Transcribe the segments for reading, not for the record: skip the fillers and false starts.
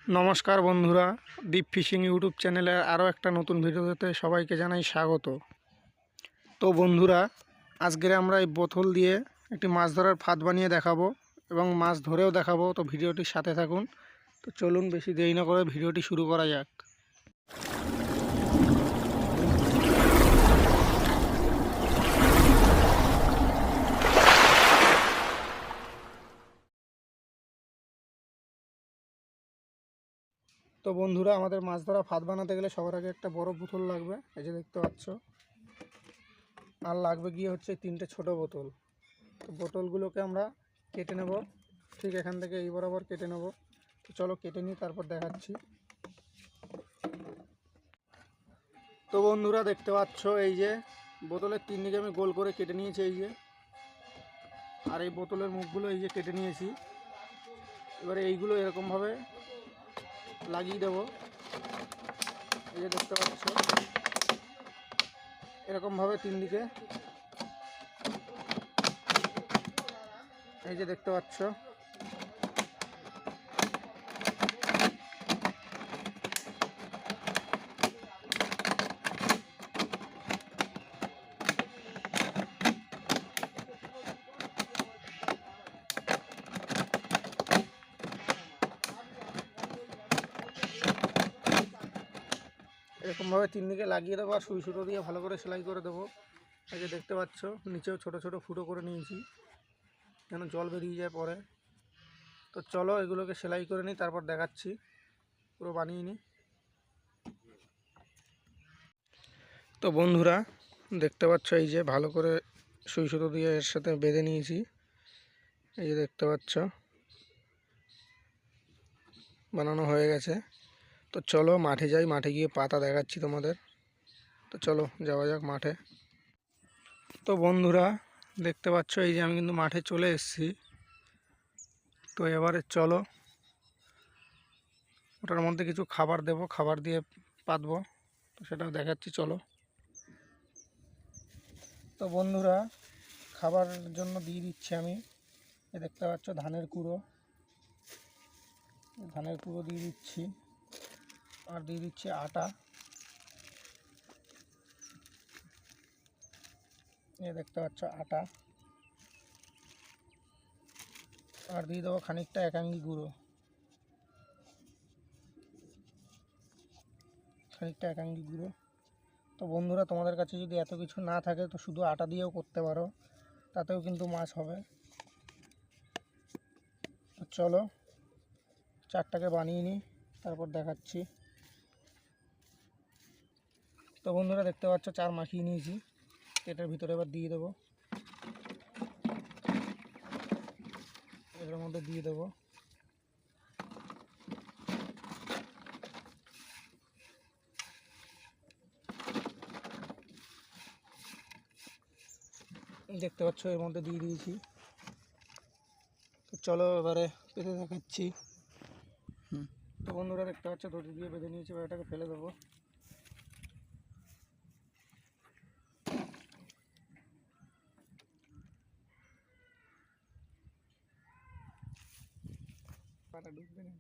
নমস্কার বন্ধুরা, deep fishing YouTube চ্যানেলের আরও একটা নতুন ভিডিওতে সবাইকে জানাই স্বাগত। তো বন্ধুরা, আজকের আমরা এই বোতল দিয়ে একটি মাছ ধরার ফাঁদ বানিয়ে দেখাবো এবং মাছ ধরেও দেখাবো। তো ভিডিওটির সাথে থাকুন। তো চলুন বেশি দেরি না করে ভিডিওটি শুরু করা যাক। তো বন্ধুরা, আমাদের মাছ ধরা ফাঁদ বানাতে গেলে সবার আগে একটা বড় বোতল লাগবে, এই যে দেখতে পাচ্ছ। আর লাগবে গিয়ে হচ্ছে 3টে ছোট বোতল। তো বোতলগুলোকে আমরা কেটে নেব, ঠিক এখান থেকে এই বরাবর কেটে নেব। তো চলো কেটে নিই, তারপর দেখাচ্ছি। তো বন্ধুরা দেখতে পাচ্ছ, এই যে বোতলের 3 দিকে আমি গোল করে কেটে নিয়েছি, এই যে। আর এই বোতলের মুখগুলো এই যে কেটে নিয়েছি। এবারে এইগুলো এরকমভাবে লাগিয়ে দেব, এই যে দেখতে পাচ্ছ, এরকমভাবে 3 দিকে, এই যে দেখতে পাচ্ছ। এরকমভাবে 3 দিকে লাগিয়ে দেবো আর সুই সুতো দিয়ে ভালো করে সেলাই করে দেবো। এই যে দেখতে পাচ্ছ, নিচেও ছোট ছোট ফুটো করে নিয়েছি যেন জল বেরিয়ে যায় পরে। তো চলো এগুলোকে সেলাই করে নিই, তারপর দেখাচ্ছি, পুরো বানিয়ে নিই। তো বন্ধুরা দেখতে পাচ্ছ, এই যে ভালো করে সুই সুতো দিয়ে এর সাথে বেঁধে নিয়েছি, এই যে দেখতে পাচ্ছ বানানো হয়ে গেছে। তো চলো মাঠে যাই, মাঠে গিয়ে পাতা দেখাচ্ছি তোমাদের। তো চলো যাওয়া যাক মাঠে। তো বন্ধুরা দেখতে পাচ্ছ, এই যে আমি কিন্তু মাঠে চলে এসেছি। তো এবারে চলো ওটার মধ্যে কিছু খাবার দেব, খাবার দিয়ে পাতবো, তো সেটাও দেখাচ্ছি, চলো। তো বন্ধুরা, খাবারের জন্য দিয়ে দিচ্ছি আমি, দেখতে পাচ্ছ ধানের কুড়ো, ধানের কুড়ো দিয়ে দিচ্ছি। আর দিয়ে দিচ্ছি আটা, দেখতে পাচ্ছ আটা। আর দিয়ে দেবো খানিকটা একাঙ্গি গুঁড়ো, খানিকটা একাঙ্গি গুঁড়ো। তো বন্ধুরা, তোমাদের কাছে যদি এত কিছু না থাকে তো শুধু আটা দিয়েও করতে পারো, তাতেও কিন্তু মাছ হবে। তো চলো 4টাকে বানিয়ে নিই, তারপর দেখাচ্ছি। তো বন্ধুরা দেখতে পাচ্ছ 4 মাখিয়ে নিয়েছি, এটার ভিতরে এবার দিয়ে দেবো, এটার মধ্যে দিয়ে দেবো। দেখতে পাচ্ছ এর মধ্যে দিয়ে দিয়েছি। তো চলো এবারে পেতে দেখাচ্ছি। তো বন্ধুরা দেখতে পাচ্ছ দড়ি দিয়ে বেঁধে নিয়েছি, এবার এটাকে ফেলে দেবো। পাটা ঢুকবে না।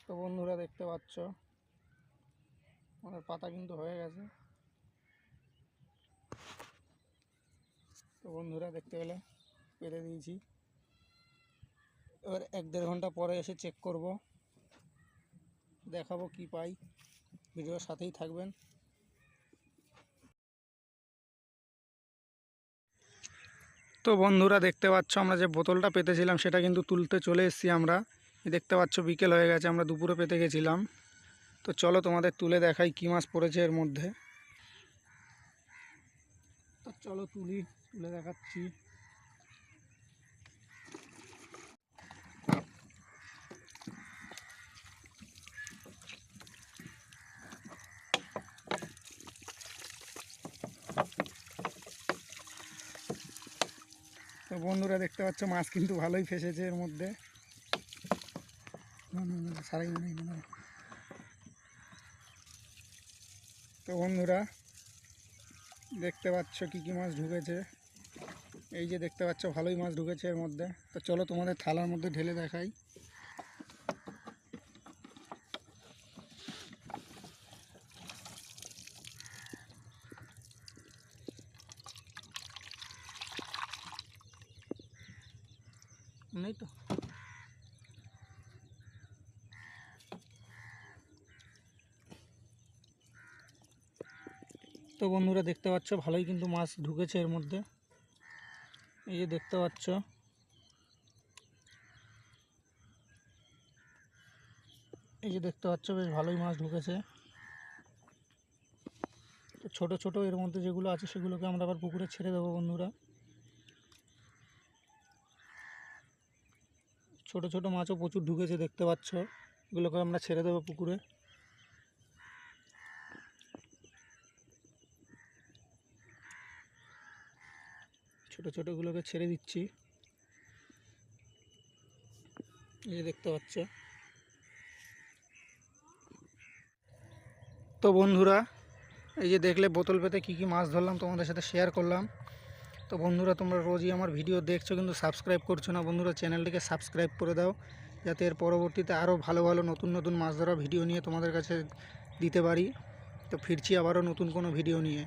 তো বন্ধুরা দেখতে পাচ্ছ আমাদের পাতা কিন্তু হয়ে গেছে। তো বন্ধুরা দেখতে পেলে পেতে দিয়েছি। এবার 1-1.5 ঘন্টা পরে এসে চেক করব, দেখাবো কি পাই। ভিডিওর সাথেই থাকবেন। তো বন্ধুরা দেখতে পাচ্ছ, আমরা যে বোতলটা পেতেছিলাম সেটা কিন্তু তুলতে চলে এসেছি আমরা। দেখতে পাচ্ছ বিকেল হয়ে গেছে, আমরা দুপুরে পেতে গেছিলাম। তো চলো তোমাদের তুলে দেখাই কী মাছ পড়েছে এর মধ্যে। তো চলো তুলে দেখাচ্ছি। তো বন্ধুরা দেখতে পাচ্ছ মাছ কিন্তু ভালোই ফেসেছে এর মধ্যে। তো বন্ধুরা দেখতে পাচ্ছ কী কী মাছ ঢুকেছে। এই যে দেখতে পাচ্ছ ভালোই মাছ ঢুকেছে এর মধ্যে। তো চলো তোমাদের থালার মধ্যে ঢেলে দেখাই। নেই তো। তো বন্ধুরা দেখতে পাচ্ছ ভালোই কিন্তু মাছ ঢুকেছে এর মধ্যে। এই যে দেখতে পাচ্ছ বেশ ভালোই মাছ ঢুকেছে। তো ছোট ছোট এর মধ্যে যেগুলো আছে সেগুলোকে আমরা আবার পুকুরে ছেড়ে দেবো বন্ধুরা। ছোট ছোট মাছও প্রচুর ঢুকেছে দেখতে পাচ্ছ, এগুলোকে আমরা ছেড়ে দেবো পুকুরে। ছোট ছোটগুলোকে ছেড়ে দিচ্ছি। এই যে দেখতে পাচ্ছ। তো বন্ধুরা এই যে দেখলে বোতল পেতে কী কী মাছ ধরলাম তোমাদের সাথে শেয়ার করলাম। তো বন্ধুরা তোমরা রোজই আমার ভিডিও দেখছো কিন্তু সাবস্ক্রাইব করছো না বন্ধুরা, চ্যানেলটিকে সাবস্ক্রাইব করে দাও যাতে এর পরবর্তীতে আরও ভালো ভালো নতুন নতুন মাছ ধরা ভিডিও নিয়ে তোমাদের কাছে দিতে পারি। তো ফিরছি আবারও নতুন কোনো ভিডিও নিয়ে।